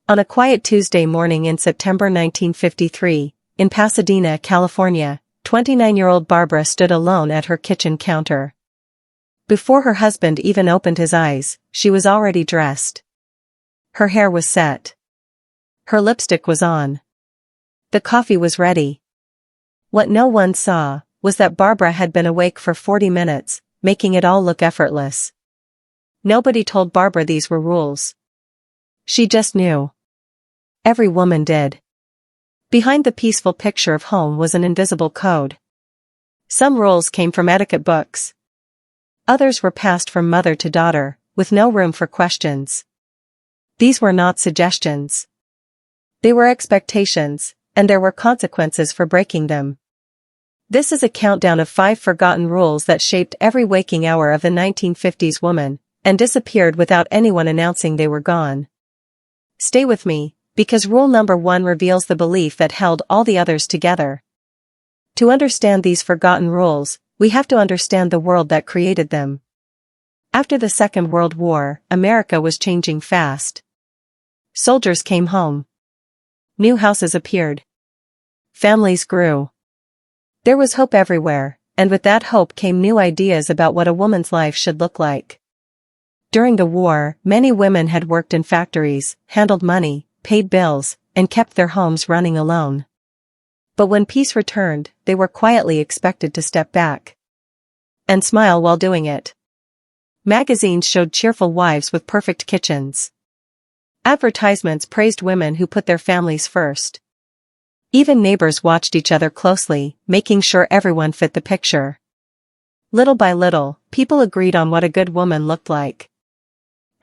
On a quiet Tuesday morning in September 1953, in Pasadena, California, 29-year-old Barbara stood alone at her kitchen counter. Before her husband even opened his eyes, she was already dressed. Her hair was set. Her lipstick was on. The coffee was ready. What no one saw was that Barbara had been awake for 40 minutes, making it all look effortless. Nobody told Barbara these were rules. She just knew. Every woman did. Behind the peaceful picture of home was an invisible code. Some rules came from etiquette books. Others were passed from mother to daughter, with no room for questions. These were not suggestions. They were expectations, and there were consequences for breaking them. This is a countdown of 5 forgotten rules that shaped every waking hour of the 1950s woman, and disappeared without anyone announcing they were gone. Stay with me, because rule number 1 reveals the belief that held all the others together. To understand these forgotten rules, we have to understand the world that created them. After the Second World War, America was changing fast. Soldiers came home. New houses appeared. Families grew. There was hope everywhere, and with that hope came new ideas about what a woman's life should look like. During the war, many women had worked in factories, handled money, paid bills, and kept their homes running alone. But when peace returned, they were quietly expected to step back and smile while doing it. Magazines showed cheerful wives with perfect kitchens. Advertisements praised women who put their families first. Even neighbors watched each other closely, making sure everyone fit the picture. Little by little, people agreed on what a good woman looked like.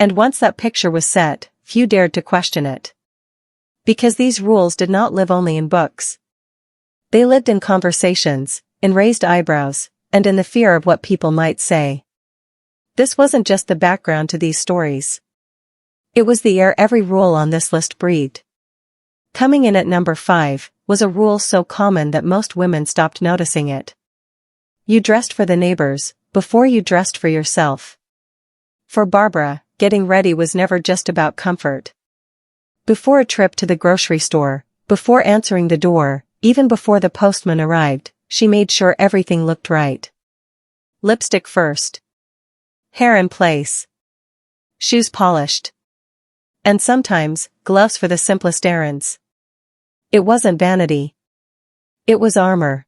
And once that picture was set, few dared to question it. Because these rules did not live only in books. They lived in conversations, in raised eyebrows, and in the fear of what people might say. This wasn't just the background to these stories. It was the air every rule on this list breathed. Coming in at number 5, was a rule so common that most women stopped noticing it. You dressed for the neighbors, before you dressed for yourself. For Barbara, getting ready was never just about comfort. Before a trip to the grocery store, before answering the door, even before the postman arrived, she made sure everything looked right. Lipstick first. Hair in place. Shoes polished. And sometimes, gloves for the simplest errands. It wasn't vanity. It was armor.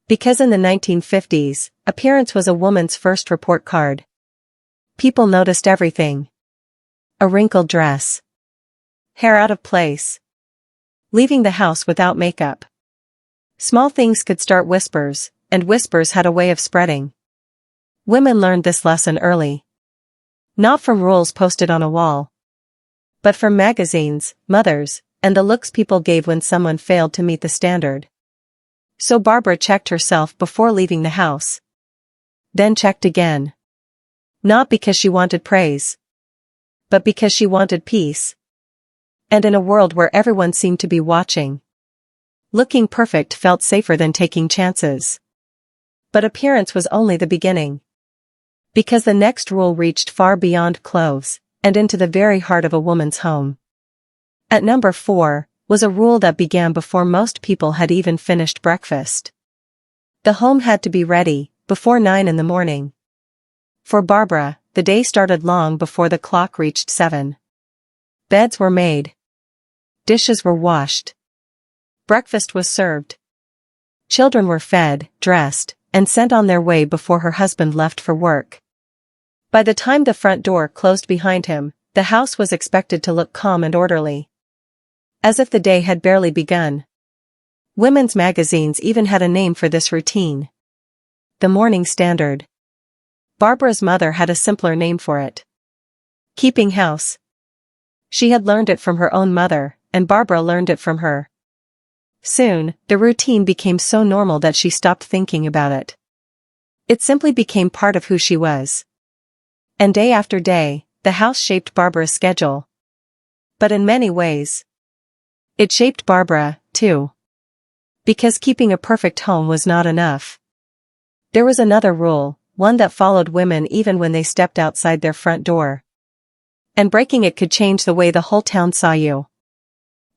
Because in the 1950s, appearance was a woman's first report card. People noticed everything. A wrinkled dress. Hair out of place. Leaving the house without makeup. Small things could start whispers, and whispers had a way of spreading. Women learned this lesson early. Not from rules posted on a wall, but from magazines, mothers, and the looks people gave when someone failed to meet the standard. So Barbara checked herself before leaving the house. Then checked again. Not because she wanted praise, but because she wanted peace. And in a world where everyone seemed to be watching, looking perfect felt safer than taking chances. But appearance was only the beginning. Because the next rule reached far beyond clothes, and into the very heart of a woman's home. At number 4, was a rule that began before most people had even finished breakfast. The home had to be ready, before 9 in the morning. For Barbara, the day started long before the clock reached 7. Beds were made. Dishes were washed. Breakfast was served. Children were fed, dressed, and sent on their way before her husband left for work. By the time the front door closed behind him, the house was expected to look calm and orderly. As if the day had barely begun. Women's magazines even had a name for this routine. The Morning Standard. Barbara's mother had a simpler name for it. Keeping house. She had learned it from her own mother, and Barbara learned it from her. Soon, the routine became so normal that she stopped thinking about it. It simply became part of who she was. And day after day, the house shaped Barbara's schedule. But in many ways, it shaped Barbara, too. Because keeping a perfect home was not enough. There was another rule, one that followed women even when they stepped outside their front door. and breaking it could change the way the whole town saw you.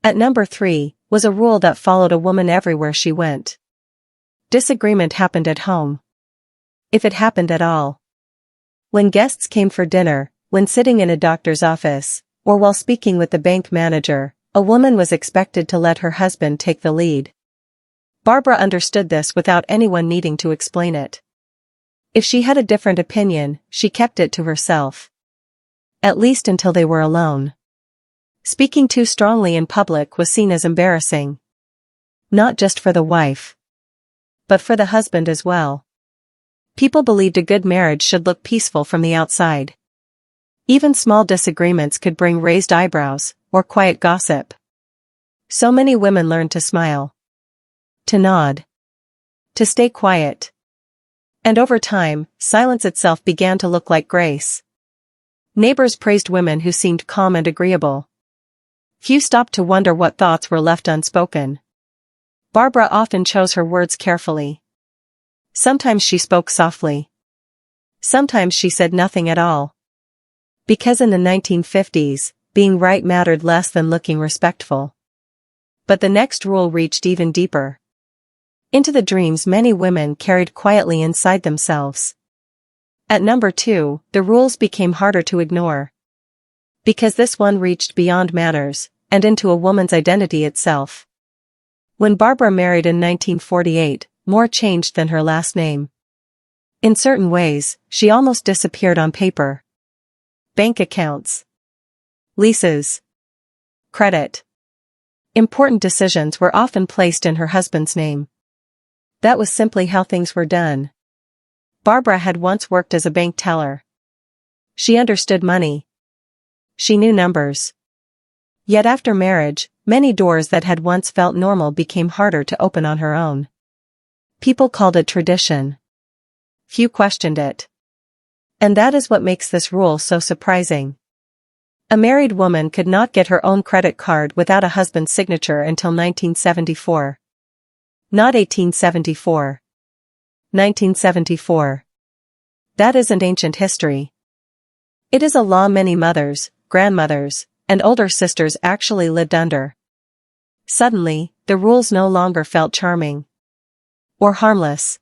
At number 3, was a rule that followed a woman everywhere she went. Disagreement happened at home. If it happened at all. When guests came for dinner, when sitting in a doctor's office, or while speaking with the bank manager, a woman was expected to let her husband take the lead. Barbara understood this without anyone needing to explain it. If she had a different opinion, she kept it to herself. At least until they were alone. Speaking too strongly in public was seen as embarrassing. Not just for the wife, but for the husband as well. People believed a good marriage should look peaceful from the outside. Even small disagreements could bring raised eyebrows, or quiet gossip. So many women learned to smile, to nod, to stay quiet. And over time, silence itself began to look like grace. Neighbors praised women who seemed calm and agreeable. Few stopped to wonder what thoughts were left unspoken. Barbara often chose her words carefully. Sometimes she spoke softly. Sometimes she said nothing at all. Because in the 1950s, being right mattered less than looking respectful. But the next rule reached even deeper. Into the dreams many women carried quietly inside themselves. At number 2, the rules became harder to ignore. Because this one reached beyond manners, and into a woman's identity itself. When Barbara married in 1948, more changed than her last name. In certain ways, she almost disappeared on paper. Bank accounts, leases, credit. Important decisions were often placed in her husband's name. That was simply how things were done. Barbara had once worked as a bank teller. She understood money. She knew numbers. Yet after marriage, many doors that had once felt normal became harder to open on her own. People called it tradition. Few questioned it. And that is what makes this rule so surprising. A married woman could not get her own credit card without a husband's signature until 1974. Not 1874. 1974. That isn't ancient history. It is a law many mothers, grandmothers, and older sisters actually lived under. Suddenly, the rules no longer felt charming or harmless.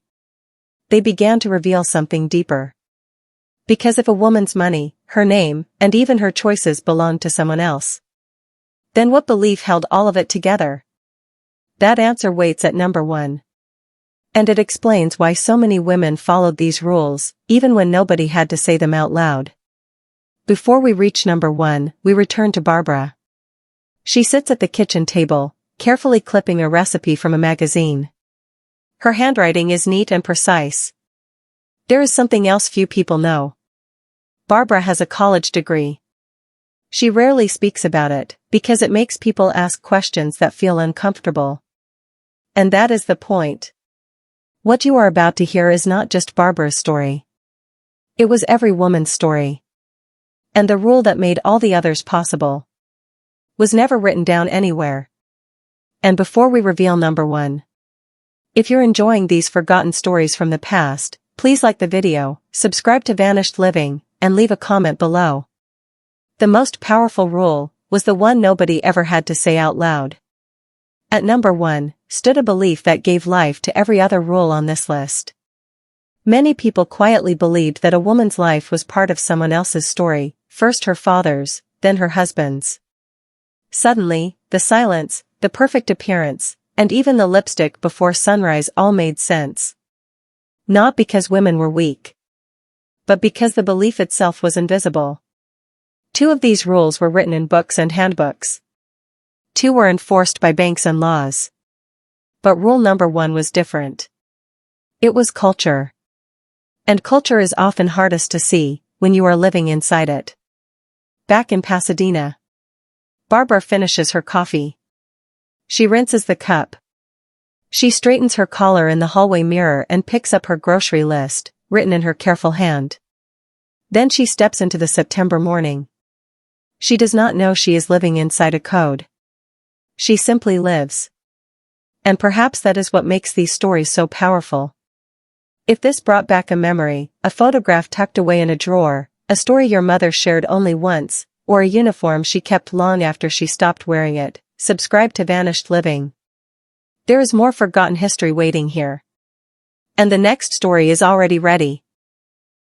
They began to reveal something deeper. Because if a woman's money, her name, and even her choices belonged to someone else, then what belief held all of it together? That answer waits at number 1. And it explains why so many women followed these rules, even when nobody had to say them out loud. Before we reach number 1, we return to Barbara. She sits at the kitchen table, carefully clipping a recipe from a magazine. Her handwriting is neat and precise. There is something else few people know. Barbara has a college degree. She rarely speaks about it, because it makes people ask questions that feel uncomfortable. And that is the point. What you are about to hear is not just Barbara's story. It was every woman's story. And the rule that made all the others possible was never written down anywhere. And before we reveal number 1, if you're enjoying these forgotten stories from the past, please like the video, subscribe to Vanished Living, and leave a comment below. The most powerful rule was the one nobody ever had to say out loud. At number 1, stood a belief that gave life to every other rule on this list. Many people quietly believed that a woman's life was part of someone else's story, first her father's, then her husband's. Suddenly, the silence, the perfect appearance, and even the lipstick before sunrise all made sense. Not because women were weak, but because the belief itself was invisible. 2 of these rules were written in books and handbooks. 2 were enforced by banks and laws. But rule number 1 was different. It was culture. And culture is often hardest to see when you are living inside it. Back in Pasadena, Barbara finishes her coffee. She rinses the cup. She straightens her collar in the hallway mirror and picks up her grocery list, written in her careful hand. Then she steps into the September morning. She does not know she is living inside a code. She simply lives. And perhaps that is what makes these stories so powerful. If this brought back a memory, a photograph tucked away in a drawer, a story your mother shared only once, or a uniform she kept long after she stopped wearing it. Subscribe to Vanished Living. There is more forgotten history waiting here. And the next story is already ready.